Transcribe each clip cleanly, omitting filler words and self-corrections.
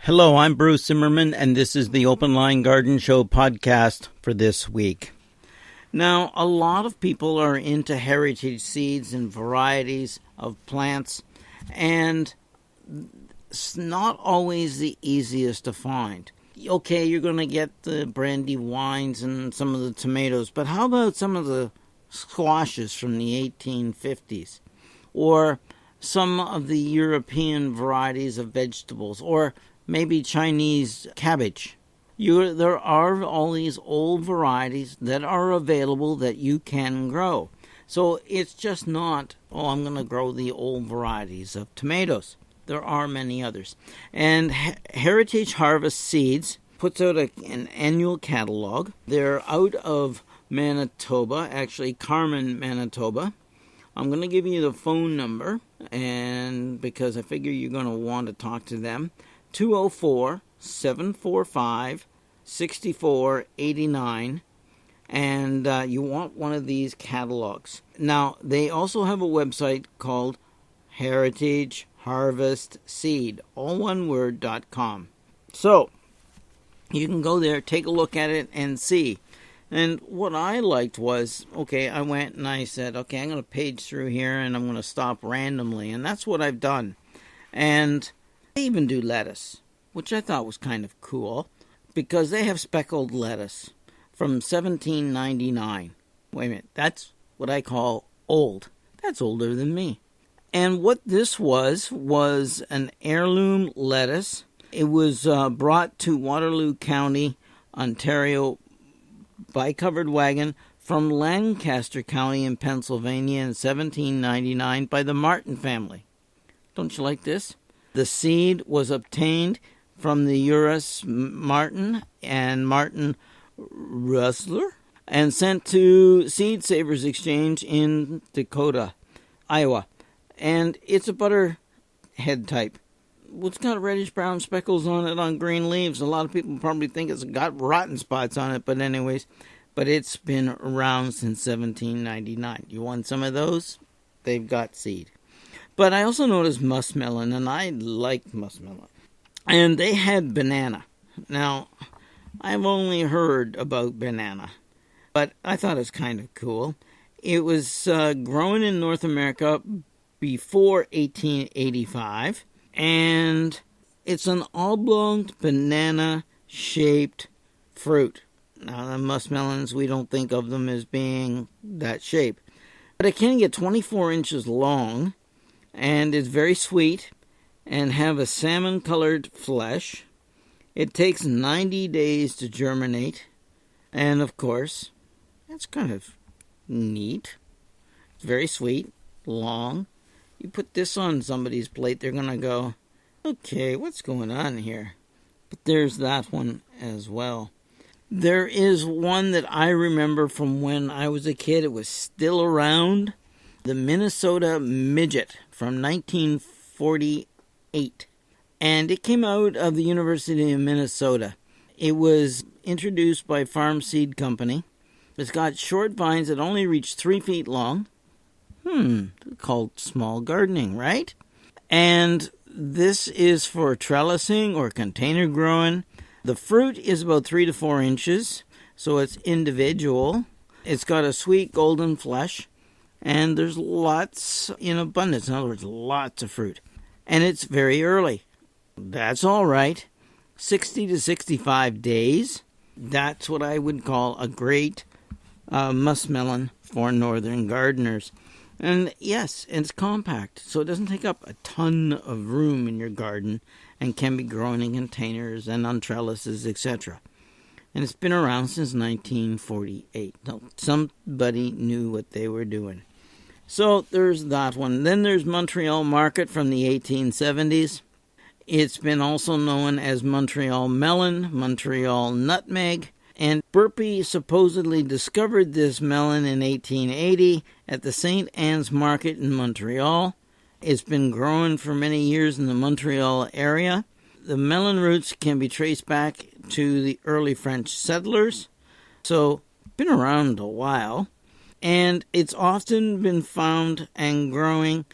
Hello, I'm Bruce Zimmerman, and this is the Open Line Garden Show podcast for this week. Now, a lot of people are into heritage seeds and varieties of plants, and it's not always the easiest to find. Okay, you're going to get the brandy wines and some of the tomatoes, but how about some of the squashes from the 1850s? Or some of the European varieties of vegetables, or maybe Chinese cabbage. There are all these old varieties that are available that you can grow. So it's just not, I'm going to grow the old varieties of tomatoes. There are many others. And Heritage Harvest Seeds puts out an annual catalog. They're out of Manitoba, actually Carmen, Manitoba. I'm going to give you the phone number, and because I figure you're going to want to talk to them. 204-745-6489, and you want one of these catalogs. Now, they also have a website called Heritage Harvest Seed, all one word, .com. So, you can go there, take a look at it, and see. And what I liked was, I went and I said, I'm going to page through here, and I'm going to stop randomly, and that's what I've done. And they even do lettuce, which I thought was kind of cool, because they have speckled lettuce from 1799. Wait a minute, that's what I call old. That's older than me. And what this was an heirloom lettuce. It was brought to Waterloo County, Ontario, by covered wagon from Lancaster County in Pennsylvania in 1799 by the Martin family. Don't you like this? The seed was obtained from the Urus Martin and Martin Russler and sent to Seed Savers Exchange in Dakota, Iowa. And it's a butterhead type. It's got reddish-brown speckles on it on green leaves. A lot of people probably think it's got rotten spots on it, but it's been around since 1799. You want some of those? They've got seed. But I also noticed muskmelon, and I like muskmelon. And they had banana. Now, I've only heard about banana, but I thought it's kind of cool. It was grown in North America before 1885, and it's an oblong banana-shaped fruit. Now, the muskmelons, we don't think of them as being that shape. But it can get 24 inches long, and it's very sweet, and have a salmon-colored flesh. It takes 90 days to germinate, and of course, that's kind of neat. It's very sweet, long. You put this on somebody's plate, they're going to go, okay, what's going on here? But there's that one as well. There is one that I remember from when I was a kid. It was still around. The Minnesota Midget from 1948. And it came out of the University of Minnesota. It was introduced by Farm Seed Company. It's got short vines that only reach 3 feet long. Called small gardening, right? And this is for trellising or container growing. The fruit is about 3 to 4 inches, so it's individual. It's got a sweet golden flesh, and there's lots in abundance. In other words, lots of fruit. And it's very early. That's all right. 60 to 65 days. That's what I would call a great muskmelon for northern gardeners. And yes, it's compact, so it doesn't take up a ton of room in your garden and can be grown in containers and on trellises, etc. And it's been around since 1948. So somebody knew what they were doing. So there's that one. Then there's Montreal Market from the 1870s. It's been also known as Montreal Melon, Montreal Nutmeg, and Burpee supposedly discovered this melon in 1880 at the St. Anne's Market in Montreal. It's been growing for many years in the Montreal area. The melon roots can be traced back to the early French settlers, so been around a while. And it's often been found and growing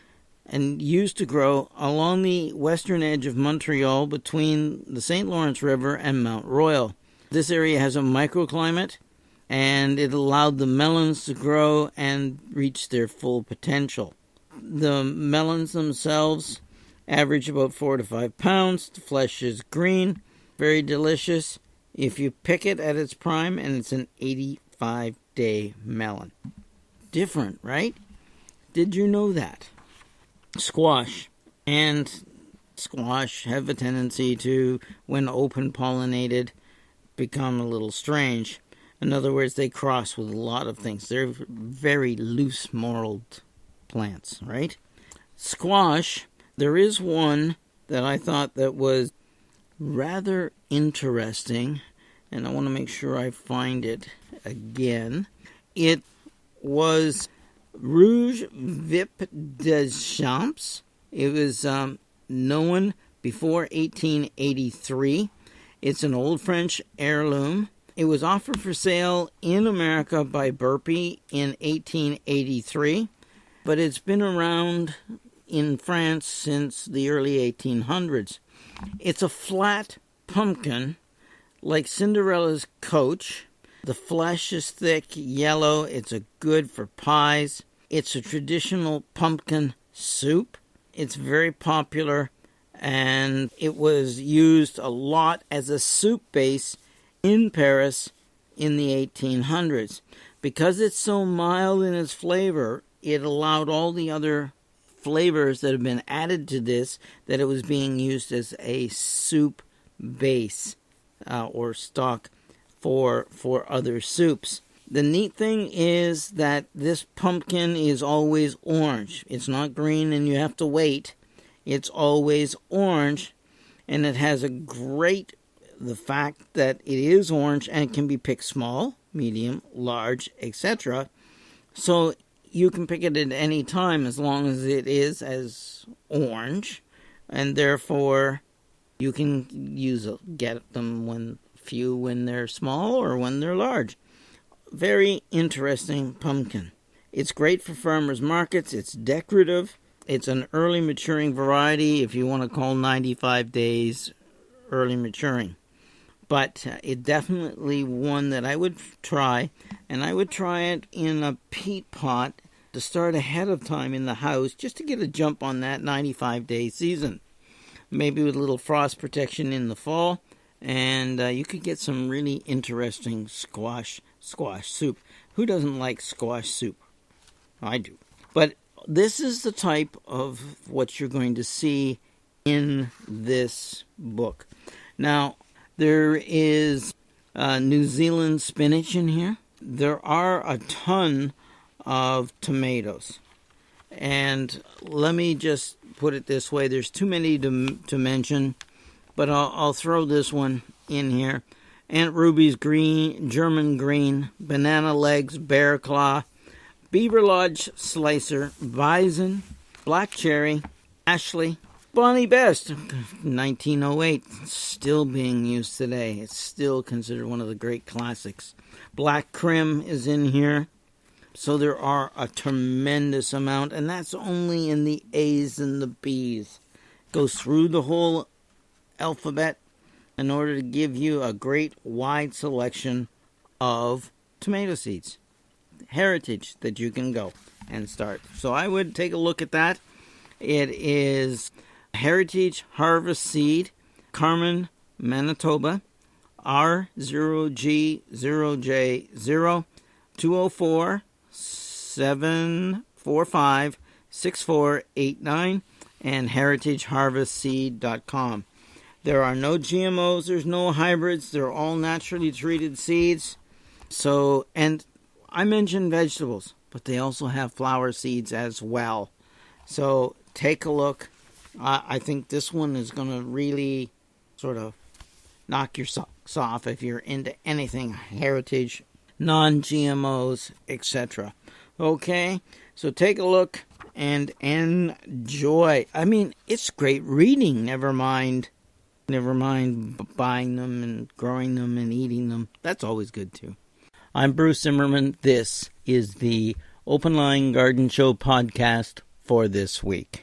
and used to grow along the western edge of Montreal between the St. Lawrence River and Mount Royal. This area has a microclimate, and it allowed the melons to grow and reach their full potential. The melons themselves average about 4 to 5 pounds. The flesh is green, very delicious if you pick it at its prime, and it's an 85-day melon. Different, right? Did you know that? Squash and squash have a tendency to, when open pollinated, become a little strange. In other words, they cross with a lot of things. They're very loose-moraled plants, right? Squash, there is one that I thought that was rather interesting, and I want to make sure I find it again. It was Rouge Vip des Champs. It was known before 1883. It's an old French heirloom. It was offered for sale in America by Burpee in 1883, but it's been around in France since the early 1800s. It's a flat pumpkin, like Cinderella's coach. The flesh is thick, yellow. It's good for pies. It's a traditional pumpkin soup. It's very popular, and it was used a lot as a soup base in Paris in the 1800s. Because it's so mild in its flavor, it allowed all the other flavors that have been added to this, that it was being used as a soup base or stock for other soups. The neat thing is that this pumpkin is always orange. It's not green and you have to wait. It's always orange, and it has the fact that it is orange and can be picked small, medium, large, etc. So you can pick it at any time as long as it is as orange, and therefore you can get them when they're small or when they're large. Very interesting pumpkin. It's great for farmers markets. It's decorative. It's an early maturing variety, if you want to call 95 days early maturing. But it's definitely one that I would try, and I would try it in a peat pot to start ahead of time in the house, just to get a jump on that 95-day season. Maybe with a little frost protection in the fall, and you could get some really interesting squash soup. Who doesn't like squash soup? I do. But this is the type of what you're going to see in this book. Now, there is New Zealand spinach in here. There are a ton of tomatoes. And let me just put it this way. There's too many to mention, but I'll throw this one in here. Aunt Ruby's green, German green, banana legs, bear claw, Beaver Lodge slicer, bison, black cherry, Ashley, Bonnie Best, 1908, still being used today. It's still considered one of the great classics. Black Crim is in here. So there are a tremendous amount, and that's only in the A's and the B's. Goes through the whole alphabet in order to give you a great wide selection of tomato seeds. Heritage that you can go and start. So I would take a look at that. It is Heritage Harvest Seed, Carmen, Manitoba, R0G0J0 204 745 6489 and heritageharvestseed.com. There are no GMOs, there's no hybrids, they're all naturally treated seeds. So, and I mentioned vegetables, but they also have flower seeds as well. So take a look. I think this one is going to really sort of knock your socks off if you're into anything heritage, non-GMOs, etc. Okay, so take a look and enjoy. I mean, it's great reading, never mind buying them and growing them and eating them. That's always good too. I'm Bruce Zimmerman. This is the Open Line Garden Show podcast for this week.